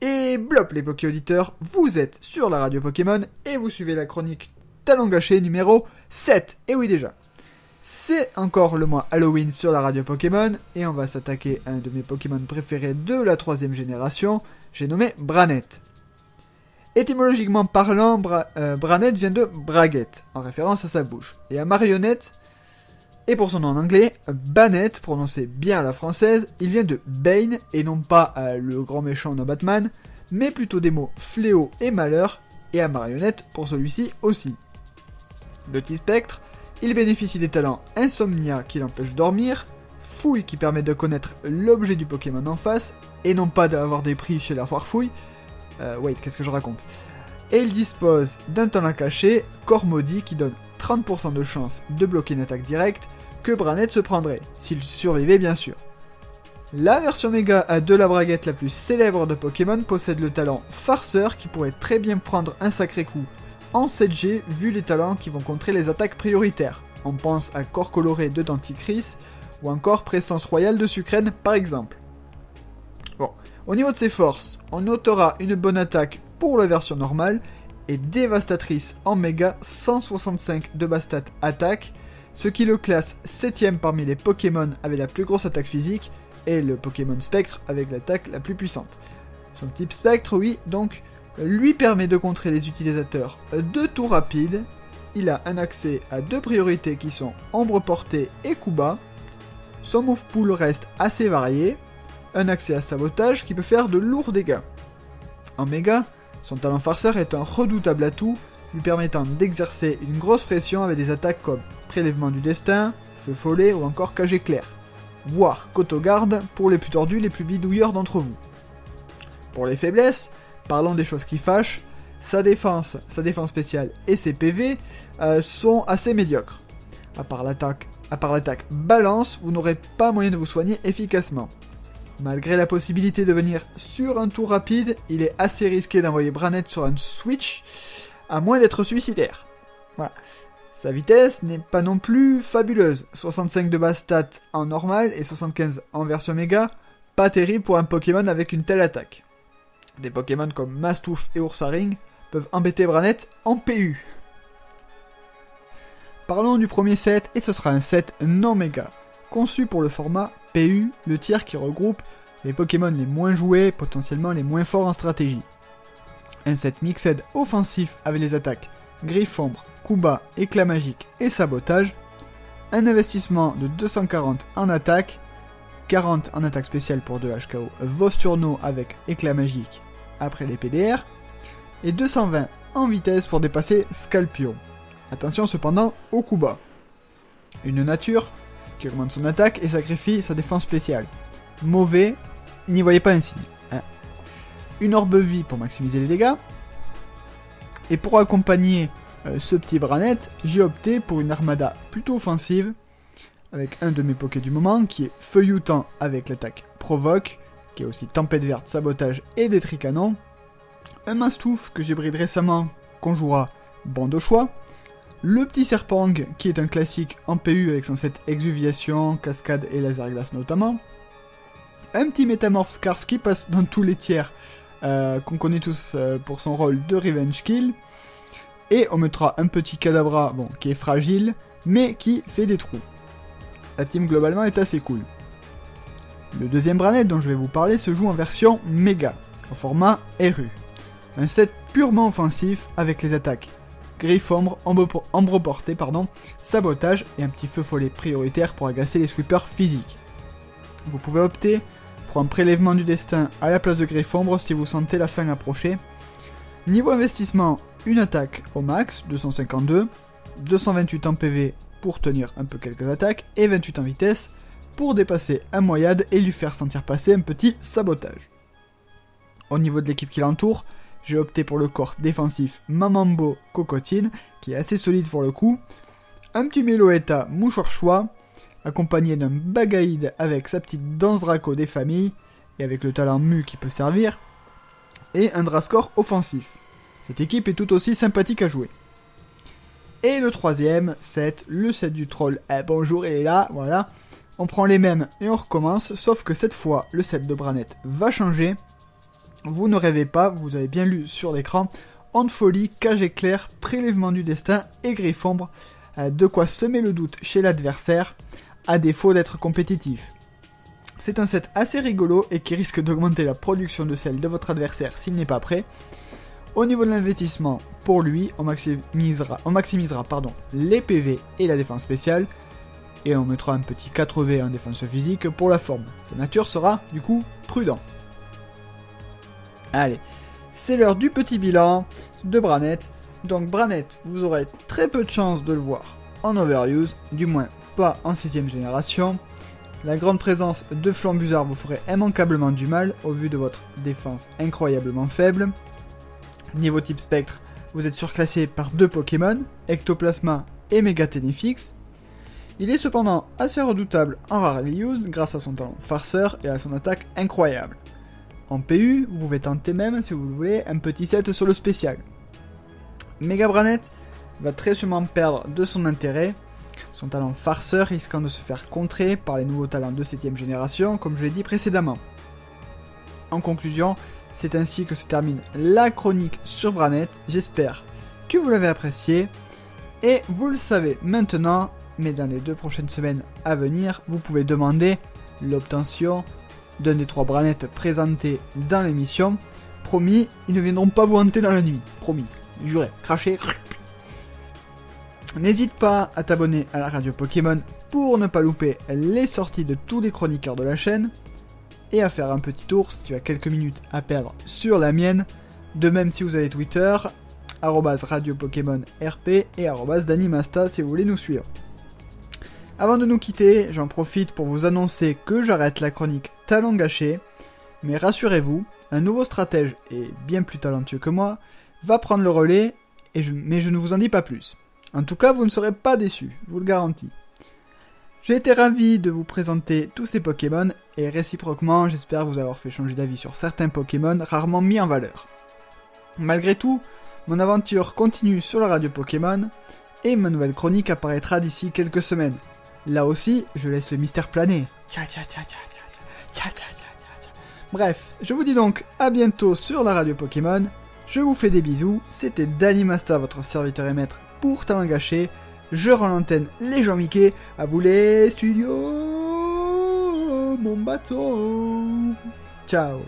Et blop les Poké-auditeurs, vous êtes sur la radio Pokémon et vous suivez la chronique Talon Gâché numéro 7. Et oui déjà, c'est encore le mois Halloween sur la radio Pokémon et on va s'attaquer à un de mes Pokémon préférés de la 3ème génération, j'ai nommé Branette. Étymologiquement parlant, Branette vient de braguette, en référence à sa bouche, et à marionnette. Et pour son nom en anglais, Banette, prononcé bien à la française, il vient de Bane, et non pas le grand méchant dans Batman, mais plutôt des mots fléau et malheur, et à marionnette pour celui-ci aussi. Le T-Spectre, il bénéficie des talents Insomnia qui l'empêche de dormir, Fouille qui permet de connaître l'objet du Pokémon en face, et non pas d'avoir des prix chez la foire Fouille. Qu'est-ce que je raconte ? Et il dispose d'un talent caché, Corps Maudit, qui donne 30% de chance de bloquer une attaque directe que Branette se prendrait, s'il survivait bien sûr. La version méga de la braguette la plus célèbre de Pokémon possède le talent Farceur qui pourrait très bien prendre un sacré coup en 7G vu les talents qui vont contrer les attaques prioritaires. On pense à Corps Coloré de Denticris ou encore Prestance Royale de Sucrène par exemple. Bon, au niveau de ses forces, on notera une bonne attaque pour la version normale et dévastatrice en méga 165 de Bastat attaque, ce qui le classe 7ème parmi les Pokémon avec la plus grosse attaque physique et le Pokémon Spectre avec l'attaque la plus puissante. Son type Spectre, oui, donc, lui permet de contrer les utilisateurs de tout rapide. Il a un accès à deux priorités qui sont Ombre Portée et coup bas. Son move pool reste assez varié. Un accès à Sabotage qui peut faire de lourds dégâts. En méga, son talent Farceur est un redoutable atout, lui permettant d'exercer une grosse pression avec des attaques comme Prélèvement du Destin, Feu Follet ou encore Cage Éclair, voire Cotogarde pour les plus tordus, les plus bidouilleurs d'entre vous. Pour les faiblesses, parlons des choses qui fâchent, sa défense spéciale et ses PV sont assez médiocres. À part l'attaque balance, vous n'aurez pas moyen de vous soigner efficacement. Malgré la possibilité de venir sur un tour rapide, il est assez risqué d'envoyer Branette sur un switch, à moins d'être suicidaire. Voilà. Sa vitesse n'est pas non plus fabuleuse. 65 de base stat en normal et 75 en version méga, pas terrible pour un Pokémon avec une telle attaque. Des Pokémon comme Mastouf et Ursaring peuvent embêter Branette en PU. Parlons du premier set, et ce sera un set non méga, conçu pour le format PU, le tiers qui regroupe les Pokémon les moins joués, potentiellement les moins forts en stratégie. Un set mixed offensif avec les attaques Griffombre, coup bas, éclat magique et sabotage. Un investissement de 240 en attaque, 40 en attaque spéciale pour 2 HKO Vosturno avec éclat magique après les PDR, et 220 en vitesse pour dépasser Scalpion. Attention cependant au coup bas. Une nature qui augmente son attaque et sacrifie sa défense spéciale. Mauvais, n'y voyez pas un signe. Une orbe vie pour maximiser les dégâts. Et pour accompagner ce petit Branette, j'ai opté pour une armada plutôt offensive, avec un de mes pokés du moment, qui est Feuilloutant avec l'attaque Provoque, qui est aussi Tempête Verte, Sabotage et Détri Canon. Un Mastouf que j'ai breed récemment, qu'on jouera bande au choix. Le petit Serpang, qui est un classique en PU avec son set Exuviation, Cascade et Laser Glace notamment. Un petit Métamorphe Scarf qui passe dans tous les tiers, qu'on connaît tous pour son rôle de Revenge Kill. Et on mettra un petit Kadabra, bon, qui est fragile, mais qui fait des trous. La team globalement est assez cool. Le deuxième Branette dont je vais vous parler se joue en version méga, au format RU. Un set purement offensif avec les attaques Griffombre, Ombre Portée, Sabotage et un petit Feu Follet prioritaire pour agacer les sweepers physiques. Vous pouvez opter pour un Prélèvement du Destin à la place de Griffombre si vous sentez la fin approcher. Niveau investissement, une attaque au max, 252, 228 en PV pour tenir un peu quelques attaques, et 28 en vitesse pour dépasser un Moyade et lui faire sentir passer un petit Sabotage. Au niveau de l'équipe qui l'entoure, j'ai opté pour le corps défensif Mamambo Cocotine, qui est assez solide pour le coup, un petit Meloetta Mouchoir Choix, accompagné d'un Bagaïd avec sa petite Danse Draco des familles, et avec le talent Mu qui peut servir, et un Drascore offensif. Cette équipe est tout aussi sympathique à jouer. Et le troisième set, le set du troll. Bonjour, il est là, voilà. On prend les mêmes et on recommence, sauf que cette fois, le set de Branette va changer. Vous ne rêvez pas, vous avez bien lu sur l'écran. Onde folie, cage éclair, prélèvement du destin et griffombre. De quoi semer le doute chez l'adversaire, à défaut d'être compétitif. C'est un set assez rigolo et qui risque d'augmenter la production de sel de votre adversaire s'il n'est pas prêt. Au niveau de l'investissement, pour lui, on maximisera les PV et la défense spéciale. Et on mettra un petit 4V en défense physique pour la forme. Sa nature sera, du coup, prudent. Allez, c'est l'heure du petit bilan de Branette. Donc Branette, vous aurez très peu de chances de le voir en overuse, du moins pas en 6ème génération. La grande présence de Flambuzard vous ferait immanquablement du mal au vu de votre défense incroyablement faible. Niveau type spectre, vous êtes surclassé par 2 Pokémon, Ectoplasma et Mégaténifix. Il est cependant assez redoutable en rarely use grâce à son talent farceur et à son attaque incroyable. En PU, vous pouvez tenter même, si vous le voulez, un petit set sur le spécial. Mega Branette va très sûrement perdre de son intérêt, son talent farceur risquant de se faire contrer par les nouveaux talents de 7ème génération, comme je l'ai dit précédemment. En conclusion, c'est ainsi que se termine la chronique sur Branette. J'espère que vous l'avez apprécié, et vous le savez maintenant, mais dans les 2 prochaines semaines à venir, vous pouvez demander l'obtention d'un des 3 Branettes présentés dans l'émission. Promis, ils ne viendront pas vous hanter dans la nuit. Promis, juré, craché. N'hésite pas à t'abonner à la radio Pokémon pour ne pas louper les sorties de tous les chroniqueurs de la chaîne, et à faire un petit tour si tu as quelques minutes à perdre sur la mienne. De même si vous avez Twitter, @Radio Pokémon RP et @Danimasta si vous voulez nous suivre. Avant de nous quitter, j'en profite pour vous annoncer que j'arrête la chronique Talon Gâché, mais rassurez-vous, un nouveau stratège, et bien plus talentueux que moi, va prendre le relais, mais je ne vous en dis pas plus. En tout cas, vous ne serez pas déçus, je vous le garantis. J'ai été ravi de vous présenter tous ces Pokémon, et réciproquement, j'espère vous avoir fait changer d'avis sur certains Pokémon rarement mis en valeur. Malgré tout, mon aventure continue sur la radio Pokémon, et ma nouvelle chronique apparaîtra d'ici quelques semaines. Là aussi, je laisse le mystère planer. Bref, je vous dis donc à bientôt sur la radio Pokémon. Je vous fais des bisous. C'était Danimasta, votre serviteur et maître pour Talent Gâché. Je rends l'antenne les gens Mickey. À vous les studios, mon bateau. Ciao.